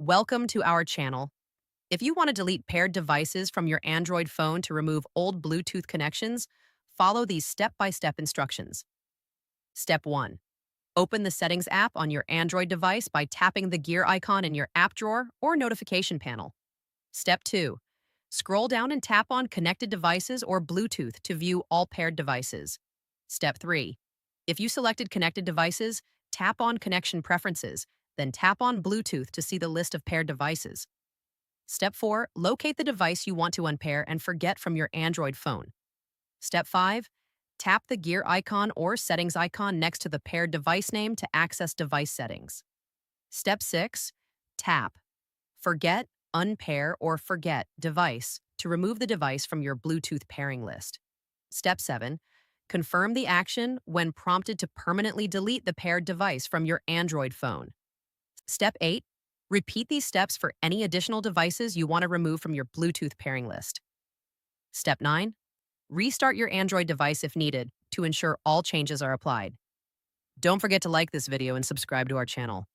Welcome to our channel. If you want to delete paired devices from your Android phone to remove old Bluetooth connections, follow these step-by-step instructions. Step 1. Open the Settings app on your Android device by tapping the gear icon in your app drawer or notification panel. Step 2. Scroll down and tap on Connected Devices or Bluetooth to view all paired devices. Step 3. If you selected connected devices, tap on Connection Preferences, then tap on Bluetooth to see the list of paired devices. Step 4. Locate the device you want to unpair and forget from your Android phone. Step 5. Tap the gear icon or settings icon next to the paired device name to access device settings. Step 6. Tap Forget, Unpair, or Forget Device to remove the device from your Bluetooth pairing list. Step 7. Confirm the action when prompted to permanently delete the paired device from your Android phone. Step 8. Repeat these steps for any additional devices you want to remove from your Bluetooth pairing list. Step 9. Restart your Android device if needed to ensure all changes are applied. Don't forget to like this video and subscribe to our channel.